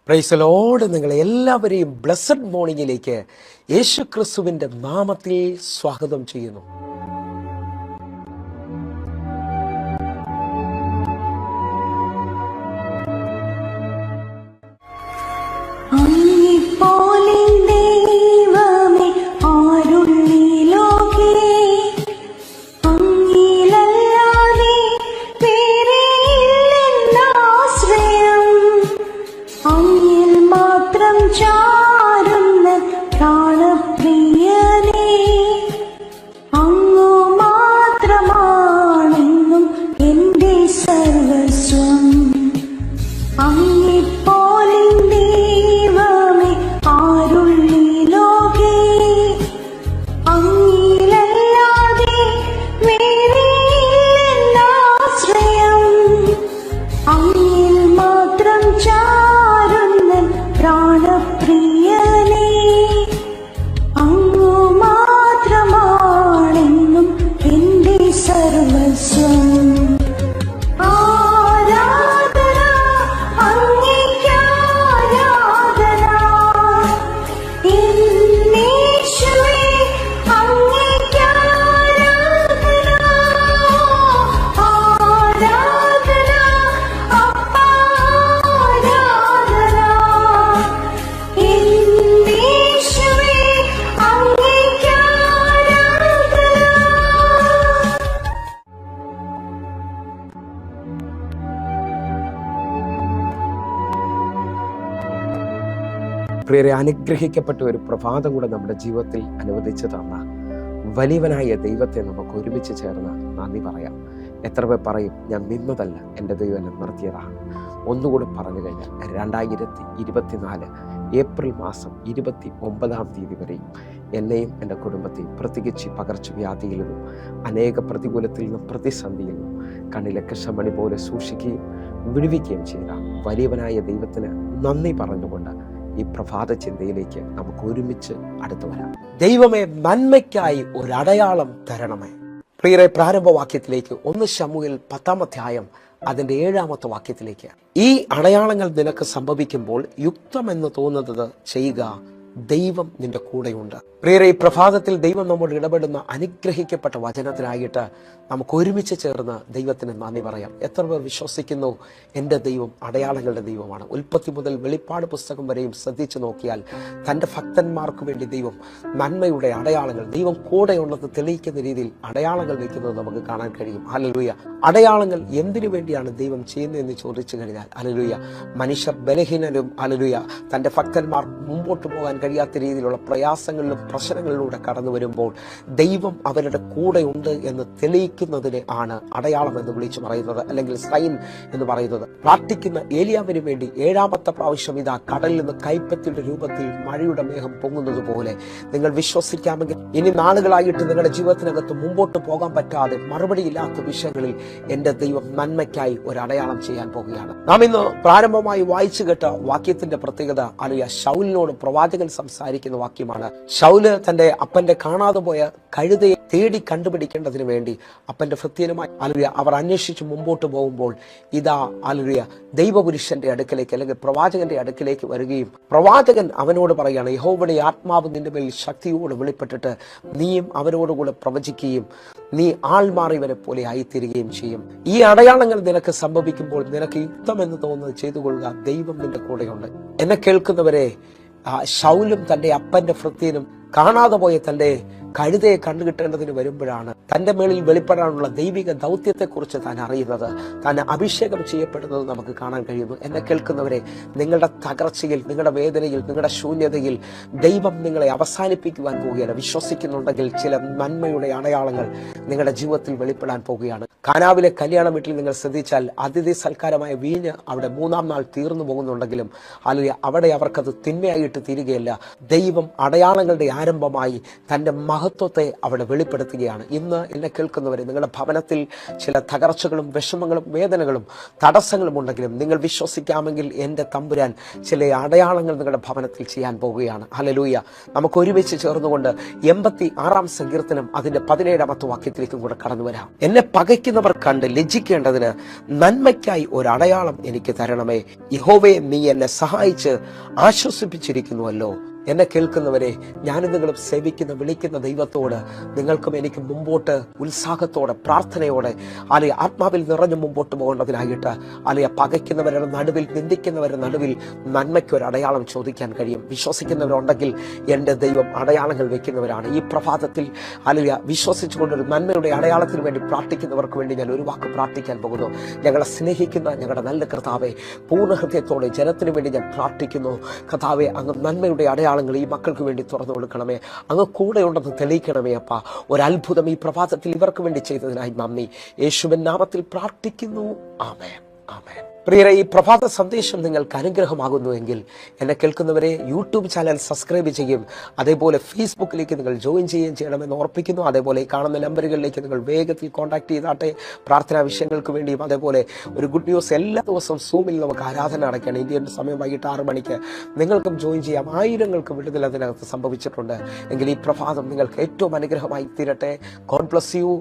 Praise Lord. നിങ്ങളെ എല്ലാവരെയും blessed മോർണിംഗിലേക്ക് യേശു ക്രിസ്തുവിൻ്റെ നാമത്തിൽ സ്വാഗതം ചെയ്യുന്നു. പ്രിയരെ, അനുഗ്രഹിക്കപ്പെട്ട ഒരു പ്രഭാതം കൂടെ നമ്മുടെ ജീവിതത്തിൽ അനുവദിച്ചു തന്ന വലിയവനായ ദൈവത്തെ നമുക്ക് ഒരുമിച്ച് ചേർന്ന് നന്ദി പറയാം. എത്ര പേർ പറയും, ഞാൻ നിന്നതല്ല, എൻ്റെ ദൈവം എന്നെ നിർത്തിയതാണ്. ഒന്നുകൂടി പറഞ്ഞു കഴിഞ്ഞാൽ 2024 ഏപ്രിൽ മാസം 29-ാം തീയതി വരെയും എന്നെയും എൻ്റെ കുടുംബത്തെയും പ്രത്യേകിച്ച് പകർച്ചവ്യാധിയിൽ നിന്നും അനേക പ്രതികൂലത്തിൽ നിന്നും പ്രതിസന്ധിയിൽ നിന്നും കണ്ണിലെ കൃഷ്ണമണി പോലെ സൂക്ഷിക്കുകയും വിടുവിക്കുകയും ചെയ്ത വലിയവനായ ദൈവത്തിന് നന്ദി പറഞ്ഞുകൊണ്ട് ഈ പ്രഭാത ചിന്തയിലേക്ക് നമുക്ക് ഒരുമിച്ച് അടുത്തു വരാം. ദൈവമേ, നന്മയ്ക്കായി ഒരടയാളം തരണമേ. പ്രിയരെ, പ്രാരംഭവാക്യത്തിലേക്ക് 1 ശമൂവേൽ 10-ാം അധ്യായം അതിൻ്റെ 7-ാമത്തെ വാക്യത്തിലേക്ക്, ഈ അടയാളങ്ങൾ നിനക്ക് സംഭവിക്കുമ്പോൾ യുക്തമെന്ന് തോന്നുന്നത് ചെയ്യുക, ദൈവം നിന്റെ കൂടെയുണ്ട്. പ്രിയരെ, ഈ പ്രഭാതത്തിൽ ദൈവം നമ്മോട് ഇടപെടുന്ന അനുഗ്രഹിക്കപ്പെട്ട വചനത്തിനായിട്ട് നമുക്ക് ഒരുമിച്ച് ചേർന്ന് ദൈവത്തിന് നന്ദി പറയാം. എത്ര പേർ വിശ്വസിക്കുന്നു എൻ്റെ ദൈവം അടയാളങ്ങളുടെ ദൈവമാണ്? ഉൽപ്പത്തി മുതൽ വെളിപ്പാട് പുസ്തകം വരെയും ശ്രദ്ധിച്ചു നോക്കിയാൽ തൻ്റെ ഭക്തന്മാർക്ക് വേണ്ടി ദൈവം നന്മയുടെ അടയാളങ്ങൾ, ദൈവം കൂടെയുള്ളത് തെളിയിക്കുന്ന രീതിയിൽ അടയാളങ്ങൾ വയ്ക്കുന്നത് നമുക്ക് കാണാൻ കഴിയും. ഹല്ലേലൂയ. അടയാളങ്ങൾ എന്തിനു വേണ്ടിയാണ് ദൈവം ചെയ്യുന്നതെന്ന് ചോദിച്ചു കഴിഞ്ഞാൽ, ഹല്ലേലൂയ, മനുഷ്യർ ബലഹീനരും, ഹല്ലേലൂയ, തൻ്റെ ഭക്തന്മാർ മുമ്പോട്ട് പോകാൻ കഴിയാത്ത രീതിയിലുള്ള പ്രയാസങ്ങളിലും പ്രശ്നങ്ങളിലൂടെ കടന്നു വരുമ്പോൾ ദൈവം അവരുടെ കൂടെയുണ്ട് എന്ന് തെളിയിക്കുന്നതിനെ ആണ് അടയാളം എന്ന് വിളിച്ചു പറയുന്നത്, അല്ലെങ്കിൽ സൈൻ എന്ന് പറയുന്നത്. പ്രാർത്ഥിക്കുന്ന ഏലിയാവിന് വേണ്ടി 7-ാമത്തെ പ്രാവശ്യം ഇതാ കടലിൽ നിന്ന് കൈപ്പത്തിയുടെ രൂപത്തിൽ മഴയുടെ മേഘം പൊങ്ങുന്നത് പോലെ നിങ്ങൾ വിശ്വസിക്കാമെങ്കിൽ ഇനി നാളുകളായിട്ട് നിങ്ങളുടെ ജീവിതത്തിനകത്ത് മുമ്പോട്ട് പോകാൻ പറ്റാതെ മറുപടിയില്ലാത്ത വിഷയങ്ങളിൽ എൻ്റെ ദൈവം നന്മയ്ക്കായി ഒരു അടയാളം ചെയ്യാൻ പോകുകയാണ്. നാം ഇന്ന് പ്രാരംഭമായി വായിച്ചു കേട്ട വാക്യത്തിന്റെ പ്രത്യേകത, അലിയ ശൗലിനോട് പ്രവാചകൻ സംസാരിക്കുന്ന വാക്യമാണ്. ശൗല് തന്റെ അപ്പന്റെ കാണാതെ പോയ കഴുതയെ തേടി കണ്ടുപിടിക്കേണ്ടതിന് വേണ്ടി അപ്പന്റെ ഭൃത്യനുമായി അലുയ അവർ അന്വേഷിച്ച് മുമ്പോട്ട് പോകുമ്പോൾ ഇതാ അലുയ ദൈവപുരുഷന്റെ അടുക്കലേക്ക്, അല്ലെങ്കിൽ പ്രവാചകന്റെ അടുക്കലേക്ക് വരികയും പ്രവാചകൻ അവനോട് പറയുകയാണ്, യഹോവയുടെ ആത്മാവ് നിന്റെ മേൽ ശക്തിയോട് വെളിപ്പെട്ടിട്ട് നീയും അവരോടുകൂടെ പ്രവചിക്കുകയും നീ ആൾമാറിയവരെ പോലെ ആയിത്തീരുകയും ചെയ്യും. ഈ അടയാളങ്ങൾ നിനക്ക് സംഭവിക്കുമ്പോൾ നിനക്ക് യുക്തമെന്ന് തോന്നുന്നത് ചെയ്തു കൊള്ളുക, ദൈവം നിന്റെ കൂടെയുണ്ട്. എന്നെ കേൾക്കുന്നവരെ, ശൗലും തന്റെ അപ്പന്റെ ഭൃത്യനും കാണാതെ പോയ തന്റെ കഴുതയെ കണ്ടുകിട്ടേണ്ടതിന് വരുമ്പോഴാണ് തന്റെ മേളിൽ വെളിപ്പെടാനുള്ള ദൈവിക ദൗത്യത്തെക്കുറിച്ച് താൻ അറിയുന്നത്, താൻ അഭിഷേകം ചെയ്യപ്പെടുന്നത് നമുക്ക് കാണാൻ കഴിയുന്നു. എന്നെ കേൾക്കുന്നവരെ, നിങ്ങളുടെ തകർച്ചയിൽ, നിങ്ങളുടെ വേദനയിൽ, നിങ്ങളുടെ ശൂന്യതയിൽ ദൈവം നിങ്ങളെ അവസാനിപ്പിക്കുവാൻ പോവുകയാണ്. വിശ്വസിക്കുന്നുണ്ടെങ്കിൽ ചില നന്മയുടെ അടയാളങ്ങൾ നിങ്ങളുടെ ജീവിതത്തിൽ വെളിപ്പെടാൻ പോവുകയാണ്. കാനാവിലെ കല്യാണ വീട്ടിൽ നിങ്ങൾ ശ്രദ്ധിച്ചാൽ അതിഥി സൽക്കാരമായ വീഞ്ഞ് അവിടെ 3-ാം നാൾ തീർന്നു പോകുന്നുണ്ടെങ്കിലും അല്ലെങ്കിൽ അവിടെ അവർക്കത് തിന്മയായിട്ട് തീരുകയല്ല. ദൈവം അടയാളങ്ങളുടെ ആരംഭമായി തന്റെ മഹത്വത്തെ അവിടെ വെളിപ്പെടുത്തുകയാണ്. ഇന്ന് എന്നെ കേൾക്കുന്നവരെ, നിങ്ങളുടെ ഭവനത്തിൽ ചില തകർച്ചകളും വിഷമങ്ങളും വേദനകളും തടസ്സങ്ങളും ഉണ്ടെങ്കിലും നിങ്ങൾ വിശ്വസിക്കാമെങ്കിൽ എൻ്റെ തമ്പുരാൻ ചില അടയാളങ്ങൾ നിങ്ങളുടെ ഭവനത്തിൽ ചെയ്യാൻ പോവുകയാണ്. ഹല്ലേലൂയ. നമുക്ക് ഒരുമിച്ച് ചേർന്നുകൊണ്ട് 86-ാം സങ്കീർത്തനം അതിന്റെ 17-ാമത്തെ വാക്യത്തിലേക്കും കൂടെ കടന്നു വരാം. എന്നെ പകയ്ക്കുന്നവർ കണ്ട് ലജ്ജിക്കേണ്ടതിന് നന്മയ്ക്കായി ഒരു അടയാളം എനിക്ക് തരണമേ. യഹോവേ, നീ എന്നെ സഹായിച്ച് ആശ്വസിപ്പിച്ചിരിക്കുന്നുവല്ലോ. എന്നെ കേൾക്കുന്നവരെ, ഞാനും നിങ്ങളും സേവിക്കുന്ന വിളിക്കുന്ന ദൈവത്തോട് നിങ്ങൾക്കും എനിക്കും മുമ്പോട്ട് ഉത്സാഹത്തോടെ പ്രാർത്ഥനയോടെ ആത്മാവിൽ നിറഞ്ഞു മുമ്പോട്ട് പോകേണ്ടതിനായിട്ട് പകയ്ക്കുന്നവരുടെ നടുവിൽ, നിന്ദിക്കുന്നവരുടെ നടുവിൽ നന്മയ്ക്കൊരു അടയാളം ചോദിക്കാൻ കഴിയും. വിശ്വസിക്കുന്നവരുണ്ടെങ്കിൽ എൻ്റെ ദൈവം അടയാളങ്ങൾ വെക്കുന്നവരാണ്. ഈ പ്രഭാതത്തിൽ വിശ്വസിച്ചുകൊണ്ടൊരു നന്മയുടെ അടയാളത്തിന് വേണ്ടി പ്രാർത്ഥിക്കുന്നവർക്ക് വേണ്ടി ഞാൻ ഒരു വാക്ക് പ്രാർത്ഥിക്കാൻ പോകുന്നു. ഞങ്ങളെ സ്നേഹിക്കുന്ന ഞങ്ങളുടെ നല്ല കർത്താവെ, പൂർണ്ണ ഹൃദയത്തോടെ ജനത്തിന് വേണ്ടി ഞാൻ പ്രാർത്ഥിക്കുന്നു. കർത്താവെ, അങ്ങ് നന്മയുടെ അടയാളം ഈ മക്കൾക്ക് വേണ്ടി തുറന്നു കൊടുക്കണമേ. അങ്ങ് കൂടെ ഉണ്ടെന്ന് തെളിയിക്കണമേ അപ്പ. ഒരത്ഭുതം ഈ പ്രഭാതത്തിൽ ഇവർക്ക് വേണ്ടി ചെയ്തതിനായി നന്ദി. യേശുവിൻ നാമത്തിൽ പ്രാർത്ഥിക്കുന്നു. ആമേൻ, ആമേൻ. പ്രിയരെ, ഈ പ്രഭാത സന്ദേശം നിങ്ങൾക്ക് അനുഗ്രഹമാകുന്നുവെങ്കിൽ എന്നെ കേൾക്കുന്നവരെ യൂട്യൂബ് ചാനൽ സബ്സ്ക്രൈബ് ചെയ്യും, അതേപോലെ ഫേസ്ബുക്കിലേക്ക് നിങ്ങൾ ജോയിൻ ചെയ്യുകയും ചെയ്യണമെന്ന് ഓർപ്പിക്കുന്നു. അതേപോലെ ഈ കാണുന്ന നമ്പറുകളിലേക്ക് നിങ്ങൾ വേഗത്തിൽ കോൺടാക്ട് ചെയ്താട്ടെ. പ്രാർത്ഥനാ വിഷയങ്ങൾക്ക് വേണ്ടിയും അതേപോലെ ഒരു ഗുഡ് ന്യൂസ് എല്ലാ ദിവസവും സൂമിൽ നമുക്ക് ആരാധന നടക്കുകയാണ്. ഇന്ത്യൻ സമയം വൈകിട്ട് 6 മണിക്ക് നിങ്ങൾക്കും ജോയിൻ ചെയ്യാം. ആയിരങ്ങൾക്ക് വിടുതൽ അതിനകത്ത് സംഭവിച്ചിട്ടുണ്ട്. എങ്കിൽ ഈ പ്രഭാതം നിങ്ങൾക്ക് ഏറ്റവും അനുഗ്രഹമായി തീരട്ടെ. God bless you.